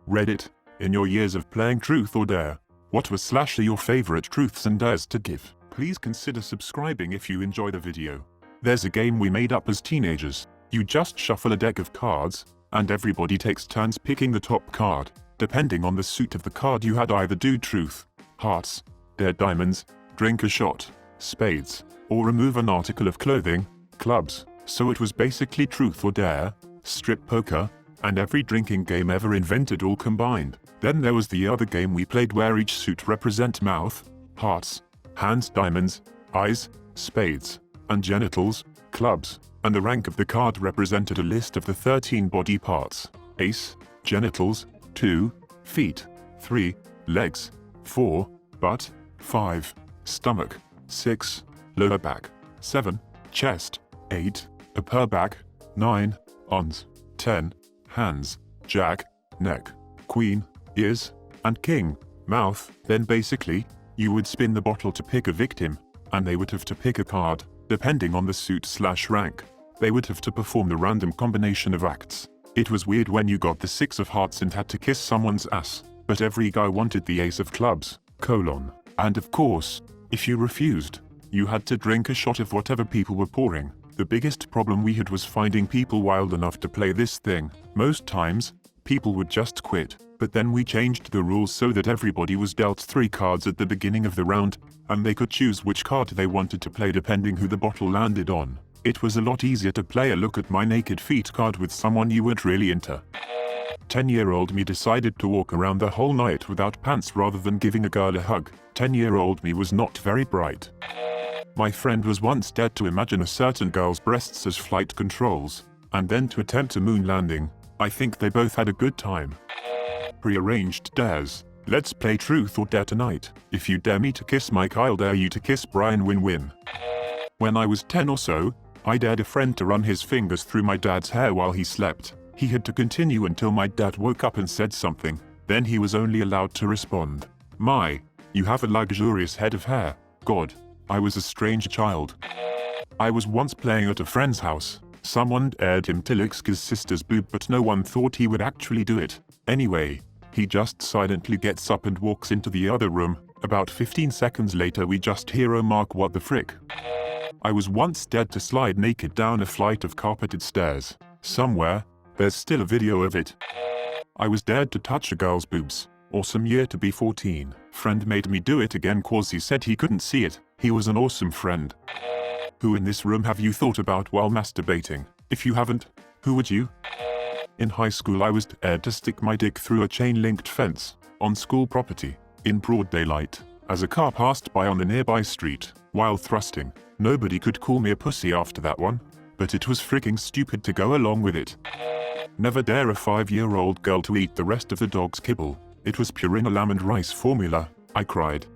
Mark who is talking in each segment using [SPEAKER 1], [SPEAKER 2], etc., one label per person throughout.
[SPEAKER 1] Reddit, in your years of playing Truth or Dare, what was / your favorite truths and dares to give? Please consider subscribing if you enjoy the video. There's a game we made up as teenagers. You just shuffle a deck of cards, and everybody takes turns picking the top card. Depending on the suit of the card, you had either do truth, hearts, dare diamonds, drink a shot, spades, or remove an article of clothing, clubs. So it was basically truth or dare, strip poker, and every drinking game ever invented all combined. Then there was the other game we played where each suit represent mouth, hearts, hands, diamonds, eyes, spades, and genitals, clubs, and the rank of the card represented a list of the 13 body parts: ace, genitals, 2, feet, 3, legs, 4, butt, 5, stomach, 6, lower back, 7, chest, 8, upper back, 9, arms, 10, hands, jack, neck, queen, ears, and king, mouth. Then basically, you would spin the bottle to pick a victim, and they would have to pick a card, depending on the suit/rank. They would have to perform the random combination of acts. It was weird when you got the 6 of hearts and had to kiss someone's ass, but every guy wanted the ace of clubs, and of course, if you refused, you had to drink a shot of whatever people were pouring. The biggest problem we had was finding people wild enough to play this thing. Most times, people would just quit, but then we changed the rules so that everybody was dealt 3 cards at the beginning of the round, and they could choose which card they wanted to play depending who the bottle landed on. It was a lot easier to play a look at my naked feet card with someone you weren't really into. 10-year-old me decided to walk around the whole night without pants rather than giving a girl a hug. 10-year-old me was not very bright. My friend was once dared to imagine a certain girl's breasts as flight controls, and then to attempt a moon landing. I think they both had a good time. Prearranged dares. Let's play truth or dare tonight. If you dare me to kiss Mike, I'll dare you to kiss Brian. Win-win. When I was 10 or so, I dared a friend to run his fingers through my dad's hair while he slept. He had to continue until my dad woke up and said something. Then he was only allowed to respond, "My, you have a luxurious head of hair." God, I was a strange child. I was once playing at a friend's house. Someone dared him to lick his sister's boob, but no one thought he would actually do it. Anyway, he just silently gets up and walks into the other room. About 15 seconds later we just hear a mark. What the frick? I was once dared to slide naked down a flight of carpeted stairs. Somewhere, there's still a video of it. I was dared to touch a girl's boobs. Awesome year to be 14. Friend made me do it again cause he said he couldn't see it. He was an awesome friend. Who in this room have you thought about while masturbating? If you haven't, who would you? In high school I was dared to stick my dick through a chain-linked fence, on school property, in broad daylight, as a car passed by on the nearby street, while thrusting. Nobody could call me a pussy after that one, but it was freaking stupid to go along with it. Never dare a 5-year-old girl to eat the rest of the dog's kibble. It was Purina lamb and rice formula. I cried.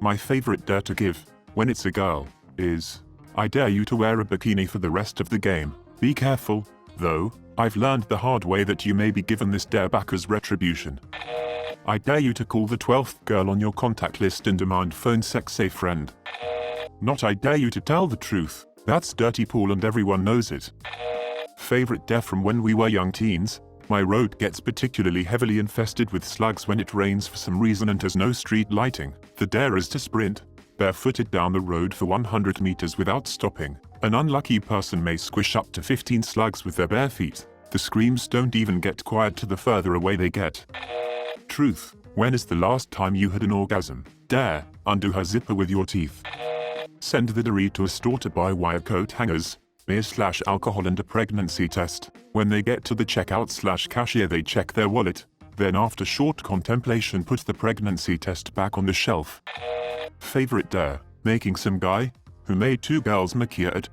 [SPEAKER 1] My favorite dare to give, when it's a girl, is, I dare you to wear a bikini for the rest of the game. Be careful, though, I've learned the hard way that you may be given this dare back as retribution. I dare you to call the 12th girl on your contact list and demand phone sex, say friend. Not I dare you to tell the truth. That's dirty pool and everyone knows it. Favorite dare from when we were young teens. My road gets particularly heavily infested with slugs when it rains for some reason and has no street lighting. The dare is to sprint, barefooted down the road for 100 meters without stopping. An unlucky person may squish up to 15 slugs with their bare feet. The screams don't even get quiet to the further away they get. Truth. When is the last time you had an orgasm? Dare. Undo her zipper with your teeth. Send the dare to a store to buy wire coat hangers, beer/alcohol and a pregnancy test. When they get to the checkout/cashier they check their wallet. Then after short contemplation put the pregnancy test back on the shelf. Favorite dare. Making some guy, who made 2 girls make it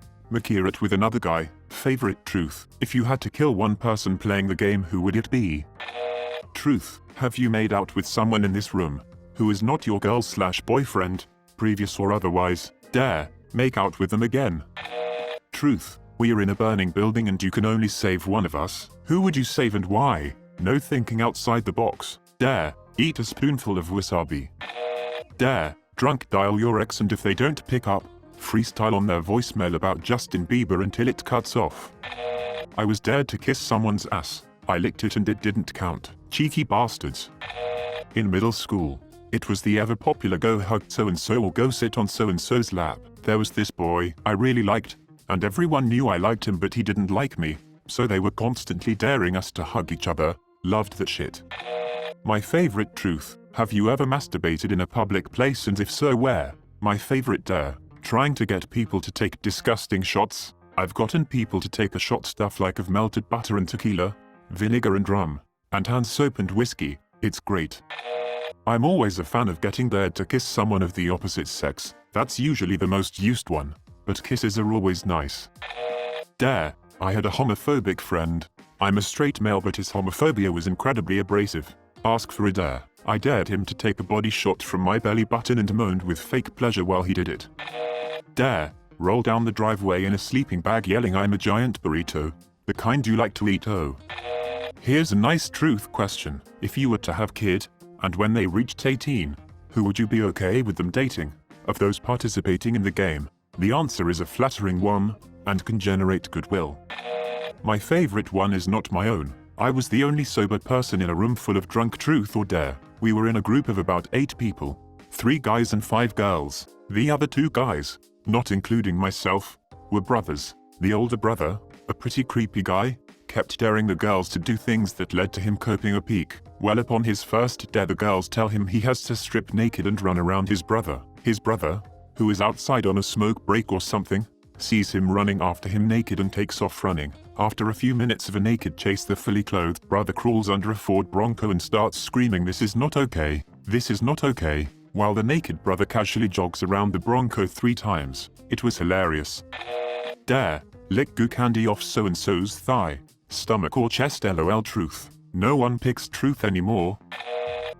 [SPEAKER 1] with another guy. Favorite truth. If you had to kill one person playing the game, who would it be? Truth. Have you made out with someone in this room, who is not your girl/boyfriend, previous or otherwise? Dare. Make out with them again. Truth. We are in a burning building and you can only save one of us. Who would you save and why? No thinking outside the box. Dare. Eat a spoonful of wasabi. Dare. Drunk dial your ex and if they don't pick up, freestyle on their voicemail about Justin Bieber until it cuts off. I was dared to kiss someone's ass. I licked it and it didn't count. Cheeky bastards. In middle school, it was the ever popular go hug so-and-so or go sit on so-and-so's lap. There was this boy I really liked, and everyone knew I liked him but he didn't like me, so they were constantly daring us to hug each other. Loved that shit. My favorite truth: have you ever masturbated in a public place, and if so, where? My favorite dare: trying to get people to take disgusting shots. I've gotten people to take a shot stuff like of melted butter and tequila, vinegar and rum, and hand soap and whiskey. It's great. I'm always a fan of getting dared to kiss someone of the opposite sex. That's usually the most used one, but kisses are always nice. Dare: I had a homophobic friend. I'm a straight male but his homophobia was incredibly abrasive. Ask for a dare: I dared him to take a body shot from my belly button and moaned with fake pleasure while he did it. Dare: roll down the driveway in a sleeping bag yelling I'm a giant burrito, the kind you like to eat. Oh. Here's a nice truth question: if you were to have kid, and when they reached 18, who would you be okay with them dating? Of those participating in the game, the answer is a flattering one, and can generate goodwill. My favorite one is not my own. I was the only sober person in a room full of drunk truth or dare. We were in a group of about 8 people, 3 guys and 5 girls. The other 2 guys, not including myself, were brothers. The older brother, a pretty creepy guy, kept daring the girls to do things that led to him coping a peak. Well, upon his first dare, the girls tell him he has to strip naked and run around his brother. His brother, who is outside on a smoke break or something, sees him running after him naked and takes off running. After a few minutes of a naked chase, the fully clothed brother crawls under a Ford Bronco and starts screaming, "This is not okay, this is not okay," while the naked brother casually jogs around the Bronco 3 times. It was hilarious. Dare: lick goo candy off so-and-so's thigh, stomach or chest. LOL. Truth: no one picks truth anymore.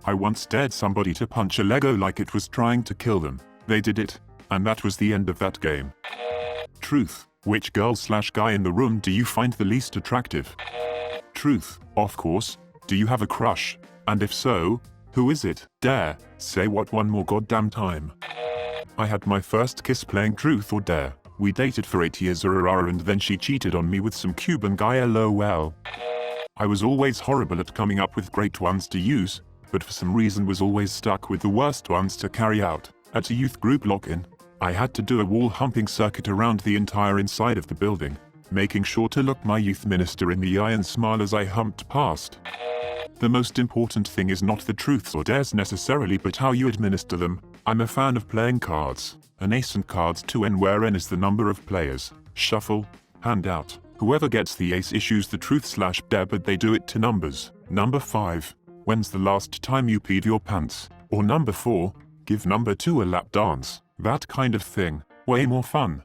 [SPEAKER 1] I once dared somebody to punch a Lego like it was trying to kill them. They did it, and that was the end of that game. Truth: which girl/guy in the room do you find the least attractive? Truth: of course. Do you have a crush? And if so, who is it? Dare: say what one more goddamn time. I had my first kiss playing truth or dare. We dated for 8 years and then she cheated on me with some Cuban guy. LOL. I was always horrible at coming up with great ones to use, but for some reason was always stuck with the worst ones to carry out. At a youth group lock-in, I had to do a wall humping circuit around the entire inside of the building, making sure to look my youth minister in the eye and smile as I humped past. The most important thing is not the truths or dares necessarily, but how you administer them. I'm a fan of playing cards. An ace and cards 2n, where n is the number of players. Shuffle, hand out. Whoever gets the ace issues the truth/dare, but they do it to numbers. Number 5, when's the last time you peed your pants? Or number 4, give number 2 a lap dance. That kind of thing. Way more fun.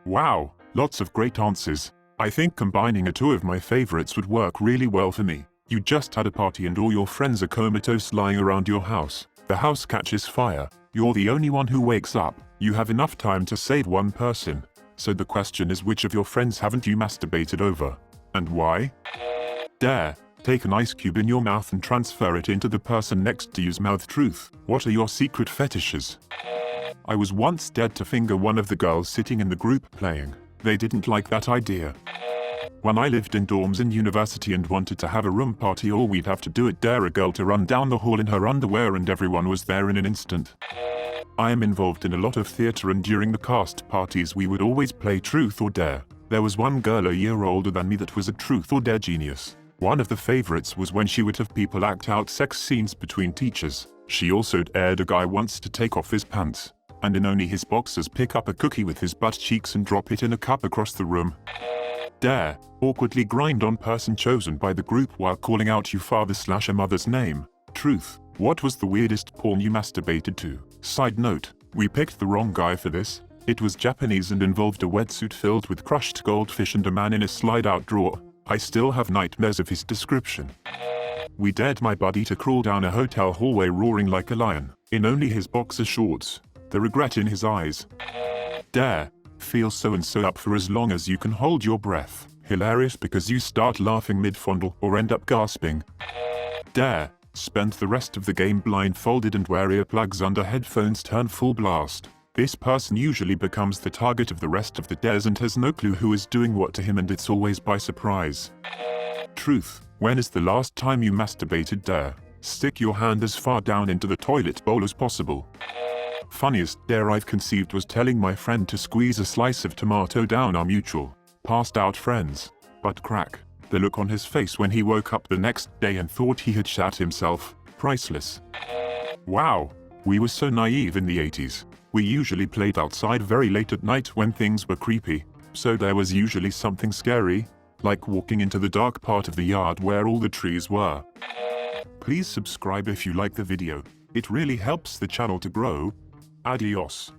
[SPEAKER 1] Wow, lots of great answers. I think combining 2 of my favorites would work really well for me. You just had a party and all your friends are comatose lying around your house. The house catches fire. You're the only one who wakes up. You have enough time to save one person. So the question is, which of your friends haven't you masturbated over? And why? Dare: take an ice cube in your mouth and transfer it into the person next to you's mouth. Truth: what are your secret fetishes? I was once dared to finger one of the girls sitting in the group playing. They didn't like that idea. When I lived in dorms in university and wanted to have a room party, all we'd have to do is dare a girl to run down the hall in her underwear and everyone was there in an instant. I am involved in a lot of theater, and during the cast parties we would always play truth or dare. There was one girl a year older than me that was a truth or dare genius. One of the favorites was when she would have people act out sex scenes between teachers. She also dared a guy once to take off his pants, and in only his boxers pick up a cookie with his butt cheeks and drop it in a cup across the room. Dare: awkwardly grind on person chosen by the group while calling out your father/a mother's name. Truth: what was the weirdest porn you masturbated to? Side note: we picked the wrong guy for this. It was Japanese and involved a wetsuit filled with crushed goldfish and a man in a slide-out drawer. I still have nightmares of his description. We dared my buddy to crawl down a hotel hallway roaring like a lion, in only his boxer shorts, the regret in his eyes. Dare: feel so-and-so up for as long as you can hold your breath. Hilarious because you start laughing mid-fondle or end up gasping. Dare: spend the rest of the game blindfolded and wear earplugs under headphones turn full blast. This person usually becomes the target of the rest of the dares and has no clue who is doing what to him, and it's always by surprise. Truth: When is the last time you masturbated? Dare. Stick your hand as far down into the toilet bowl as possible. Funniest dare I've conceived was telling my friend to squeeze a slice of tomato down our mutual, passed out friend's butt crack. The look on his face when he woke up the next day and thought he had shat himself, priceless. Wow, we were so naive in the 80s. We usually played outside very late at night when things were creepy, so there was usually something scary, like walking into the dark part of the yard where all the trees were. Please subscribe if you like the video. It really helps the channel to grow. Adios.